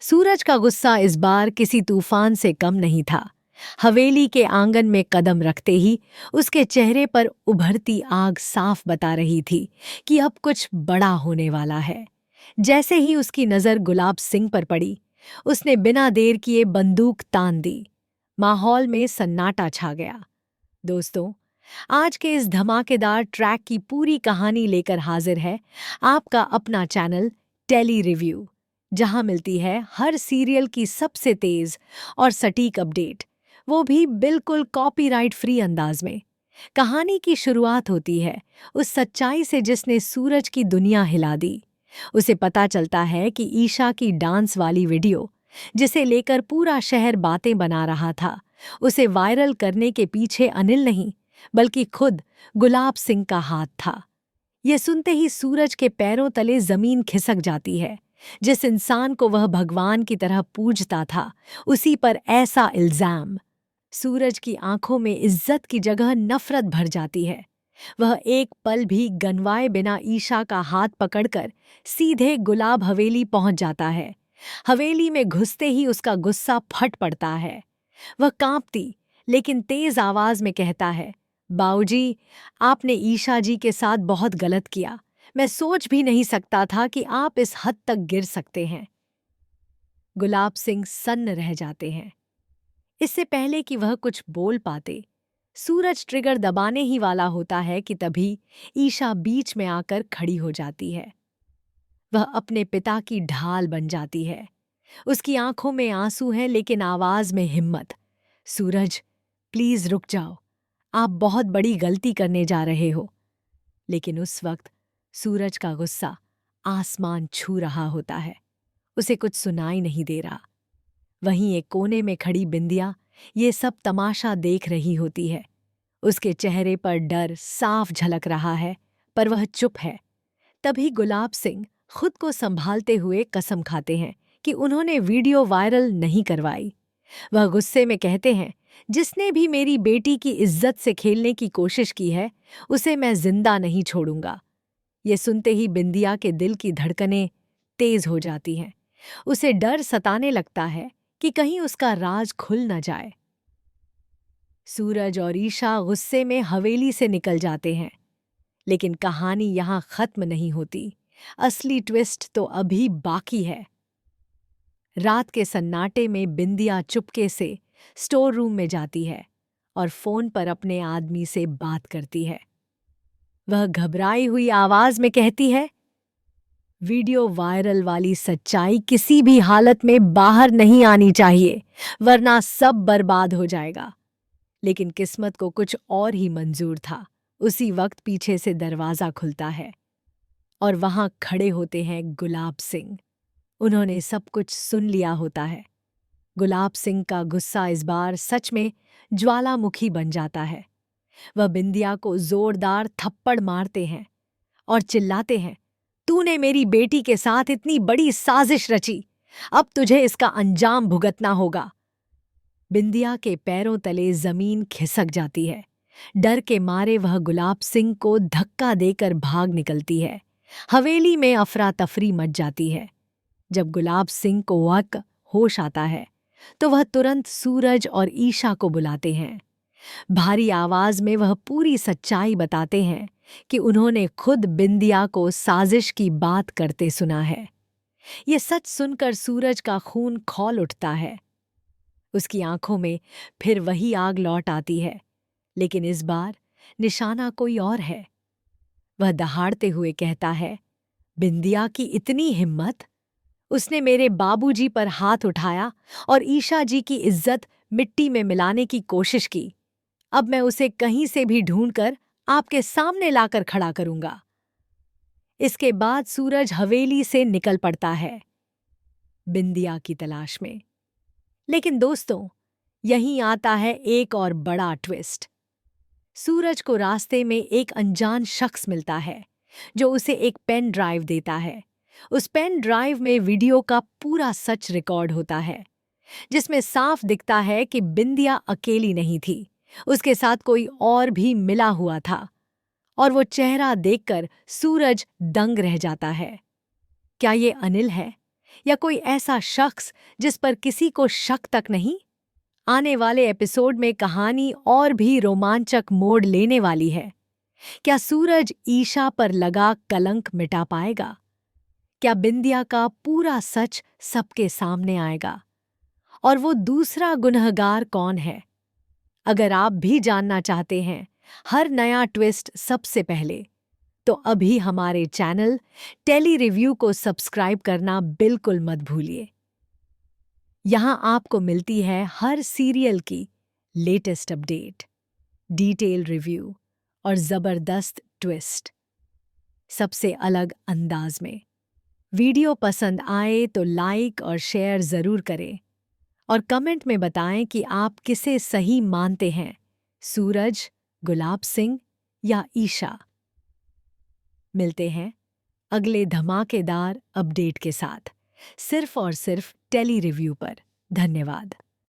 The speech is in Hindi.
सूरज का गुस्सा इस बार किसी तूफान से कम नहीं था। हवेली के आंगन में कदम रखते ही उसके चेहरे पर उभरती आग साफ बता रही थी कि अब कुछ बड़ा होने वाला है। जैसे ही उसकी नज़र गुलाब सिंह पर पड़ी, उसने बिना देर किए बंदूक तान दी। माहौल में सन्नाटा छा गया। दोस्तों, आज के इस धमाकेदार ट्रैक की पूरी कहानी लेकर हाजिर है आपका अपना चैनल टेली रिव्यू, जहां मिलती है हर सीरियल की सबसे तेज और सटीक अपडेट, वो भी बिल्कुल कॉपीराइट फ्री अंदाज में। कहानी की शुरुआत होती है उस सच्चाई से जिसने सूरज की दुनिया हिला दी। उसे पता चलता है कि ईशा की डांस वाली वीडियो, जिसे लेकर पूरा शहर बातें बना रहा था, उसे वायरल करने के पीछे अनिल नहीं बल्कि खुद गुलाब सिंह का हाथ था। ये सुनते ही सूरज के पैरों तले जमीन खिसक जाती है। जिस इंसान को वह भगवान की तरह पूजता था, उसी पर ऐसा इल्जाम। सूरज की आंखों में इज्जत की जगह नफरत भर जाती है। वह एक पल भी गनवाए बिना ईशा का हाथ पकड़कर सीधे गुलाब हवेली पहुंच जाता है। हवेली में घुसते ही उसका गुस्सा फट पड़ता है। वह कांपती लेकिन तेज आवाज में कहता है, बाऊजी, आपने ईशा जी के साथ बहुत गलत किया। मैं सोच भी नहीं सकता था कि आप इस हद तक गिर सकते हैं। गुलाब सिंह सन्न रह जाते हैं। इससे पहले कि वह कुछ बोल पाते, सूरज ट्रिगर दबाने ही वाला होता है कि तभी ईशा बीच में आकर खड़ी हो जाती है। वह अपने पिता की ढाल बन जाती है। उसकी आंखों में आंसू हैं लेकिन आवाज में हिम्मत। सूरज, प्लीज रुक जाओ, आप बहुत बड़ी गलती करने जा रहे हो। लेकिन उस वक्त सूरज का गुस्सा आसमान छू रहा होता है। उसे कुछ सुनाई नहीं दे रहा। वहीं एक कोने में खड़ी बिंदिया ये सब तमाशा देख रही होती है। उसके चेहरे पर डर साफ झलक रहा है, पर वह चुप है। तभी गुलाब सिंह खुद को संभालते हुए कसम खाते हैं कि उन्होंने वीडियो वायरल नहीं करवाई। वह गुस्से में कहते हैं, जिसने भी मेरी बेटी की इज्जत से खेलने की कोशिश की है, उसे मैं जिंदा नहीं छोड़ूंगा। ये सुनते ही बिंदिया के दिल की धड़कनें तेज हो जाती हैं। उसे डर सताने लगता है कि कहीं उसका राज खुल न जाए। सूरज और ईशा गुस्से में हवेली से निकल जाते हैं। लेकिन कहानी यहां खत्म नहीं होती। असली ट्विस्ट तो अभी बाकी है। रात के सन्नाटे में बिंदिया चुपके से स्टोर रूम में जाती है और फोन पर अपने आदमी से बात करती है। वह घबराई हुई आवाज में कहती है, वीडियो वायरल वाली सच्चाई किसी भी हालत में बाहर नहीं आनी चाहिए, वरना सब बर्बाद हो जाएगा। लेकिन किस्मत को कुछ और ही मंजूर था। उसी वक्त पीछे से दरवाजा खुलता है और वहां खड़े होते हैं गुलाब सिंह। उन्होंने सब कुछ सुन लिया होता है। गुलाब सिंह का गुस्सा इस बार सच में ज्वालामुखी बन जाता है। वह बिंदिया को जोरदार थप्पड़ मारते हैं और चिल्लाते हैं, तूने मेरी बेटी के साथ इतनी बड़ी साजिश रची, अब तुझे इसका अंजाम भुगतना होगा। बिंदिया के पैरों तले जमीन खिसक जाती है। डर के मारे वह गुलाब सिंह को धक्का देकर भाग निकलती है। हवेली में अफरा तफरी मच जाती है। जब गुलाब सिंह को होश आता है तो वह तुरंत सूरज और ईशा को बुलाते हैं। भारी आवाज में वह पूरी सच्चाई बताते हैं कि उन्होंने खुद बिंदिया को साजिश की बात करते सुना है। ये सच सुनकर सूरज का खून खौल उठता है। उसकी आंखों में फिर वही आग लौट आती है, लेकिन इस बार निशाना कोई और है। वह दहाड़ते हुए कहता है, बिंदिया की इतनी हिम्मत, उसने मेरे बाबूजी पर हाथ उठाया और ईशा जी की इज्जत मिट्टी में मिलाने की कोशिश की। अब मैं उसे कहीं से भी ढूंढकर आपके सामने लाकर खड़ा करूंगा। इसके बाद सूरज हवेली से निकल पड़ता है बिंदिया की तलाश में। लेकिन दोस्तों, यहीं आता है एक और बड़ा ट्विस्ट। सूरज को रास्ते में एक अनजान शख्स मिलता है जो उसे एक पेन ड्राइव देता है। उस पेन ड्राइव में वीडियो का पूरा सच रिकॉर्ड होता है, जिसमें साफ दिखता है कि बिंदिया अकेली नहीं थी, उसके साथ कोई और भी मिला हुआ था। और वो चेहरा देखकर सूरज दंग रह जाता है। क्या ये अनिल है या कोई ऐसा शख्स जिस पर किसी को शक तक नहीं? आने वाले एपिसोड में कहानी और भी रोमांचक मोड़ लेने वाली है। क्या सूरज ईशा पर लगा कलंक मिटा पाएगा? क्या बिंदिया का पूरा सच सबके सामने आएगा? और वो दूसरा गुनहगार कौन है? अगर आप भी जानना चाहते हैं हर नया ट्विस्ट सबसे पहले, तो अभी हमारे चैनल टेली रिव्यू को सब्सक्राइब करना बिल्कुल मत भूलिए। यहां आपको मिलती है हर सीरियल की लेटेस्ट अपडेट, डिटेल रिव्यू और जबरदस्त ट्विस्ट, सबसे अलग अंदाज में। वीडियो पसंद आए तो लाइक और शेयर जरूर करें और कमेंट में बताएं कि आप किसे सही मानते हैं, सूरज, गुलाब सिंह या ईशा। मिलते हैं अगले धमाकेदार अपडेट के साथ, सिर्फ और सिर्फ टेली रिव्यू पर। धन्यवाद।